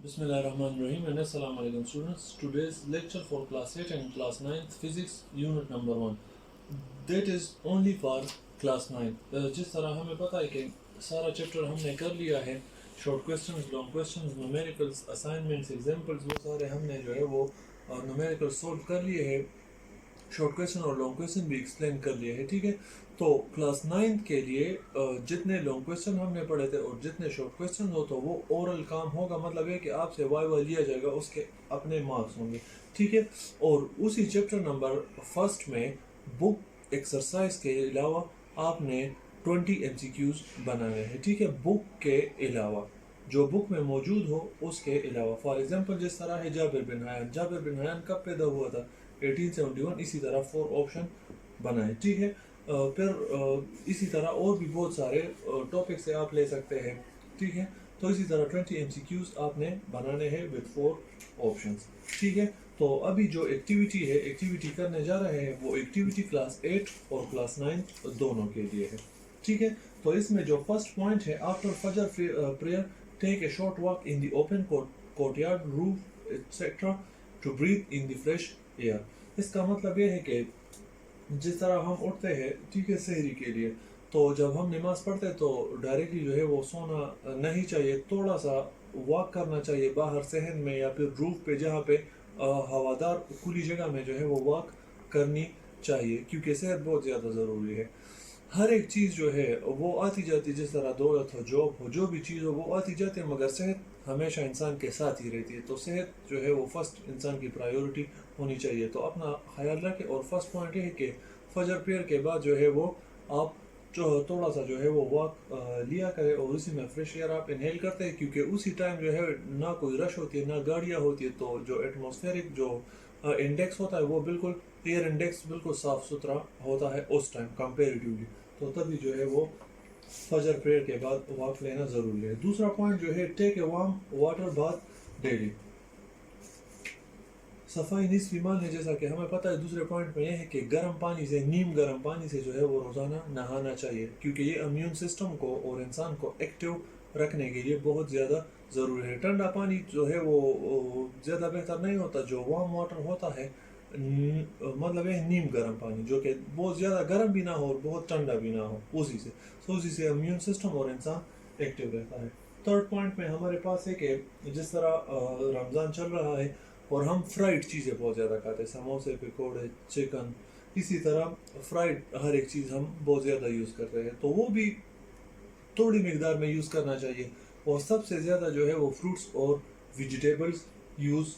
Bismillahirrahmanirrahim and Assalamu alaikum students. Today's lecture for class 8 and class 9th physics unit number 1. That is only for class 9. जिस तरह हमें पता है कि सारा चैप्टर हमने कर लिया है, short questions, long questions, numericals, assignments, examples, वो सारे हमने जो है वो न्यूमेरिकल सॉल्व कर लिए हैं, शॉर्ट क्वेश्चन और लॉन्ग क्वेश्चन भी एक्सप्लेन कर लिए हैं. ठीक है, तो क्लास 9 के लिए जितने लॉन्ग क्वेश्चन हमने पढ़े थे और जितने शॉर्ट क्वेश्चन हो तो वो ओरल काम होगा, मतलब है कि आपसे वाइवा लिया जाएगा, उसके अपने मार्क्स होंगे. ठीक है, और उसी चैप्टर नंबर फर्स्ट में बुक एक्सरसाइज के अलावा आपने 20 MCQs बनाने हैं. ठीक है, बुक के अलावा जो बुक में मौजूद हो उसके अलावा. फॉर एग्जांपल जिस तरह है जाबिर बिन हयान कब पैदा हुआ था? 1871. इसी तरह 4 ऑप्शन बनाए. ठीक है, फिर इसी तरह और भी बहुत सारे टॉपिक से आप ले सकते हैं. ठीक है, तो इसी तरह 20 MCQs आपने बनाने हैं विद 4 ऑप्शंस. ठीक है, तो अभी जो एक्टिविटी करने जा रहे हैं वो एक्टिविटी क्लास 8 और क्लास 9 दोनों के लिए है. ठीक है, तो इसमें जो फर्स्ट पॉइंट है, आफ्टर फजर prayer take a short walk in the open courtyard roof etcetera to breathe in the fresh air. इसका मतलब ये है कि जिस तरह हम उठते हैं, ठीक है, सहरी के लिए, तो जब हम नमाज पढ़ते हैं तो डायरेक्टली जो है वो सोना नहीं चाहिए, थोड़ा सा वॉक करना चाहिए बाहर सहन में या फिर रूफ पे, जहाँ पे हवादार खुली जगह में जो है वो वॉक करनी चाहिए, क्योंकि सेहत बहुत ज़्यादा ज़रूरी है. हर एक चीज़ जो है वो आती जाती, जिस तरह दौलत हो, जॉब हो, जो भी चीज़ हो वो आती जाती है, मगर सेहत हमेशा इंसान के साथ ही रहती है. तो सेहत जो है वो फर्स्ट इंसान की प्रायोरिटी होनी चाहिए. तो अपना ख्याल रखें. और फर्स्ट पॉइंट ये है कि फजर प्रेयर के बाद जो है वो आप जो थोड़ा सा जो है वो वॉक लिया करें और उसी में फ्रेश एयर आप इनहेल करते हैं, क्योंकि उसी टाइम जो है ना कोई रश होती है ना गाड़ियाँ होती है, तो जो एटमॉस्फेरिक जो इंडेक्स होता है वो बिल्कुल एयर इंडेक्स बिल्कुल साफ़ सुथरा होता है उस टाइम कंपेरेटिवली. तो तभी जो है वो फजर प्रेयर के बाद वॉक लेना ज़रूरी है. दूसरा पॉइंट जो है, take a warm water bath daily. सफाई निस्फ ईमान है, जैसा कि हमें पता है. दूसरे पॉइंट में यह है कि गर्म पानी से, नीम गर्म पानी से जो है वो रोज़ाना नहाना चाहिए, क्योंकि ये इम्यून सिस्टम को और इंसान को एक्टिव रखने के लिए बहुत ज़्यादा ज़रूरी है. ठंडा पानी जो है वो ज़्यादा बेहतर नहीं होता. जो वार्म वाटर होता है, मतलब है नीम गर्म पानी, जो कि बहुत ज़्यादा गर्म भी ना हो और बहुत ठंडा भी ना हो, उसी से इम्यून सिस्टम और इंसान एक्टिव रहता है. थर्ड पॉइंट में हमारे पास है कि जिस तरह रमज़ान चल रहा है और हम फ्राइड चीज़ें बहुत ज़्यादा खाते हैं, समोसे, पकौड़े, चिकन, इसी तरह फ्राइड हर एक चीज़ हम बहुत ज़्यादा यूज़ करते हैं, तो वो भी थोड़ी मिकदार में यूज़ करना चाहिए. और सबसे ज़्यादा जो है वो फ्रूट्स और वेजिटेबल्स यूज़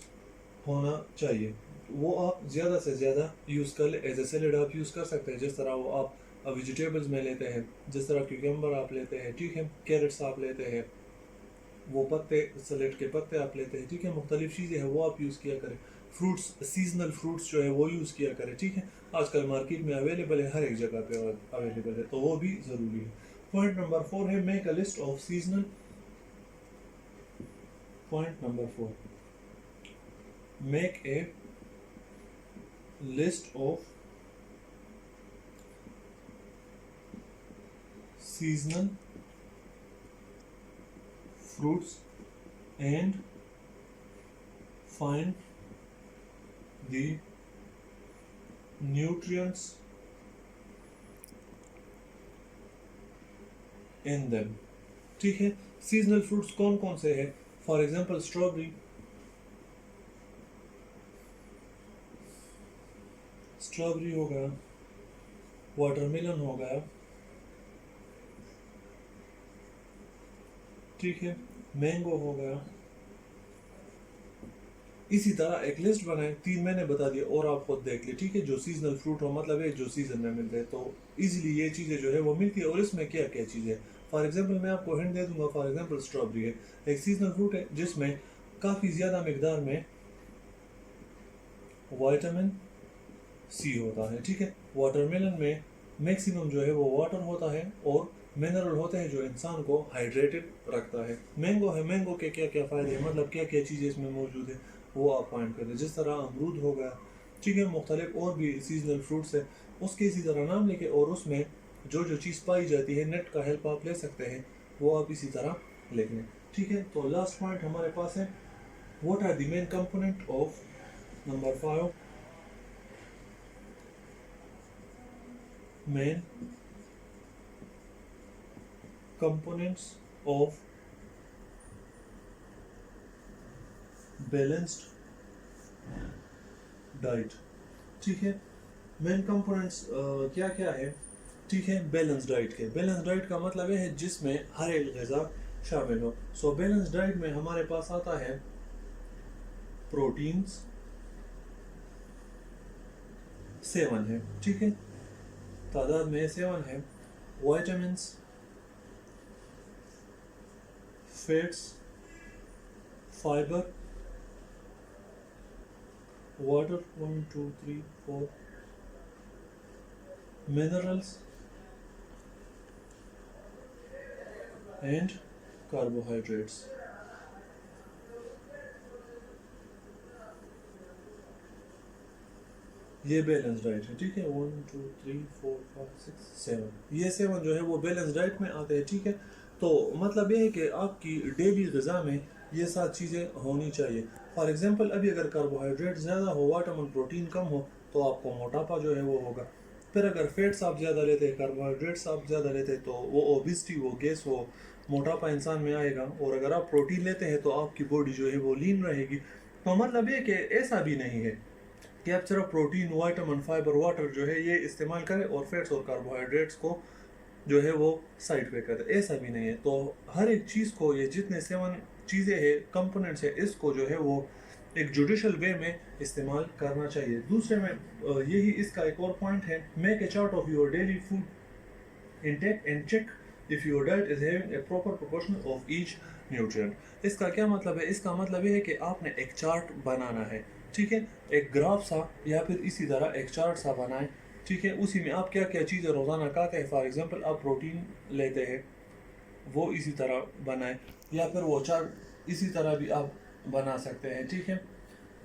होना चाहिए. वो आप ज़्यादा से ज़्यादा यूज़ कर ले. एज ए सैलेड आप यूज़ कर सकते हैं, जिस तरह वो आप वेजिटेबल्स में लेते हैं, जिस तरह क्यूकम्बर आप लेते हैं, ठीक है, कैरेट्स आप लेते हैं, वो पत्ते, सैलेड के पत्ते आप लेते हैं, ठीक है, मुख्तलिफ चीज़ें हैं वो आप यूज़ किया करें. फ्रूट्स, सीजनल फ्रूट्स जो है वो यूज़ किया करें. ठीक है, आजकल मार्केट में अवेलेबल है, हर एक जगह पे अवेलेबल है, तो वो भी ज़रूरी है. पॉइंट नंबर 4 है, make a list of seasonal. Point number 4, make a list of seasonal fruits and find the nutrients in them. ठीक है, सीजनल फ्रूट्स कौन कौन से हैं? फॉर एग्जांपल स्ट्रॉबेरी हो गया, वाटरमेलन हो गया, ठीक है, मैंगो हो गया. इसी तरह एक लिस्ट बनाए, 3 मैंने बता दिया और आप खुद देख ले. ठीक है, जो सीजनल फ्रूट हो, मतलब है जो सीजन में मिलते हैं, तो इजीली ये चीज़ें जो है वो मिलती है. और इसमें क्या क्या चीज़ें, फॉर एग्जांपल मैं आपको हिंट दे दूंगा. फॉर एग्जांपल स्ट्रॉबेरी है, एक सीजनल फ्रूट है जिसमें काफ़ी ज़्यादा मिकदार में विटामिन सी होता है. ठीक है, वाटरमेलन में मैक्सिमम जो है वो वाटर होता है और मिनरल होते हैं जो इंसान को हाइड्रेटेड रखता है. मैंगो है, मैंगो के क्या क्या फ़ायदे हैं, मतलब क्या क्या चीज़ें इसमें मौजूद है, वो आप पॉइंट कर दें. जिस तरह अमरूद हो गया, ठीक है, मुख्तलिफ और भी सीजनल फ्रूट्स है, उसके इसी तरह नाम लिखे और उसमें जो जो चीज़ पाई जाती है, नेट का हेल्प आप ले सकते हैं, वो आप इसी तरह लिख लें. ठीक है, तो लास्ट पॉइंट हमारे पास है, What are the main component of number 5? Main components of balanced diet. ठीक है, मेन कंपोनेंट्स क्या क्या है? ठीक है, बैलेंस डाइट के। बैलेंस डाइट का मतलब ये है जिसमें हर एक ग़िज़ा शामिल हो। सो बैलेंस डाइट में हमारे पास आता है प्रोटीन्स 7 है, ठीक है, तादाद में 7 है। Vitamins, fats, fibre, water 1 2 3 4, minerals and carbohydrates. ये बैलेंस डाइट है, ठीक है। 1 2 3 4 5 6 7, ये 7 जो है वो बैलेंस डाइट में आते हैं, ठीक है। तो मतलब ये है कि आपकी डेली ग़िज़ा में ये 7 चीज़ें होनी चाहिए। फॉर एग्जांपल अभी अगर कार्बोहाइड्रेट ज़्यादा हो, विटामिन प्रोटीन कम हो, तो आपको मोटापा जो है वो होगा। फिर अगर फैट्स आप ज़्यादा लेते हैं, कार्बोहाइड्रेट्स आप ज़्यादा लेते हैं, तो वो ओबेसिटी, वो गैस, वो मोटापा इंसान में आएगा। और अगर आप प्रोटीन लेते हैं तो आपकी बॉडी जो है वो लीन रहेगी। तो मतलब ये कि ऐसा भी नहीं है कि आप सिर्फ प्रोटीन, विटामिन, फाइबर, वाटर जो है ये इस्तेमाल करें और फैट्स और कार्बोहाइड्रेट्स को जो है वो साइड पे करें, ऐसा भी नहीं है। तो हर एक चीज़ को, ये जितने 7 चीज़ें हैं, कंपोनेंट्स है, इसको जो है वो एक जुडिशल वे में इस्तेमाल करना चाहिए। दूसरे में यही इसका एक और पॉइंट है, make a chart of your daily food intake and check if your diet is having a proper proportion of each nutrient. इसका क्या मतलब है? इसका मतलब ये है कि आपने एक चार्ट बनाना है, ठीक है, एक ग्राफ सा या फिर इसी तरह एक चार्ट सा बनाएं, ठीक है। उसी में आप क्या क्या चीज़ें रोज़ाना खाते हैं। फॉर एग्जांपल आप प्रोटीन लेते हैं, वो इसी तरह बनाएं, या फिर वो चार्ट इसी तरह भी आप बना सकते हैं, ठीक है।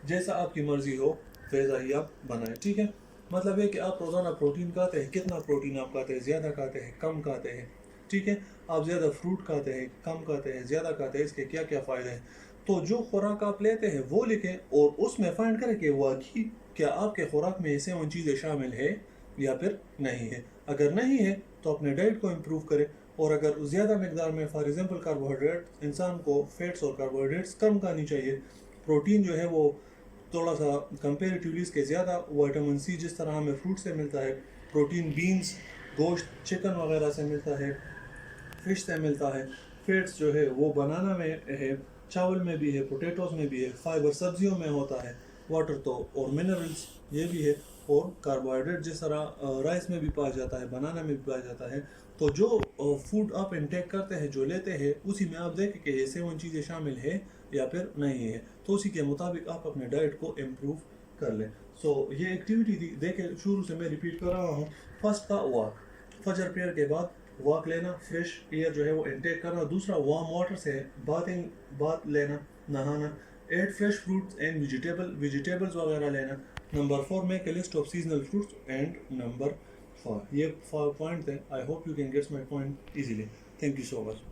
जैसा आपकी मर्ज़ी हो वैसा ही आप बनाएं, ठीक है। मतलब है कि आप रोज़ाना प्रोटीन खाते हैं, कितना प्रोटीन आप खाते हैं, ज़्यादा खाते हैं, कम खाते हैं, ठीक है। आप ज़्यादा फ्रूट खाते हैं, कम खाते हैं, ज़्यादा खाते हैं, इसके क्या क्या फ़ायदे हैं। तो जो खुराक आप लेते हैं वो लिखें और उसमें फाइंड करें कि वाकई क्या आपके खुराक में ऐसे उन चीज़ें शामिल है या फिर नहीं है। अगर नहीं है तो अपने डाइट को इम्प्रूव करें। और अगर ज़्यादा मकदार में, फॉर एग्जांपल कार्बोहाइड्रेट, इंसान को फैट्स और कार्बोहाइड्रेट्स कम खानी चाहिए। प्रोटीन जो है वो थोड़ा सा कंपेरेटिवली इसके ज़्यादा, विटामिन सी जिस तरह हमें फ्रूट से मिलता है, प्रोटीन बीन्स, गोश्त, चिकन वगैरह से मिलता है, फिश से मिलता है। फैट्स जो है वो बनाना में है, चावल में भी है, पोटैटोज़ में भी है, फाइबर सब्जियों में होता है, वाटर तो और मिनरल्स ये भी है, और कार्बोहाइड्रेट जिस तरह राइस में भी पाया जाता है, बनाना में भी पाया जाता है। तो जो फूड आप इंटेक करते हैं, जो लेते हैं, उसी में आप देखें कि ऐसे उन चीज़ें शामिल है या फिर नहीं है। तो उसी के मुताबिक आप अपने डाइट को इम्प्रूव कर लें। सो ये एक्टिविटी थी, देखें शुरू से मैं रिपीट कर रहा हूँ। फर्स्ट था वॉक, फजर प्रेयर के बाद वॉक लेना, फ्रेश एयर जो है वो इंटेक करना। दूसरा वार्म वाटर से बात लेना, नहाना। 8 फ्रेश फ्रूट्स एंड वेजिटेबल्स वगैरह लेना। Number 4 make a list of seasonal fruits and number 4, ये 4 पॉइंट है। I hope you can get my point easily. Thank you so much.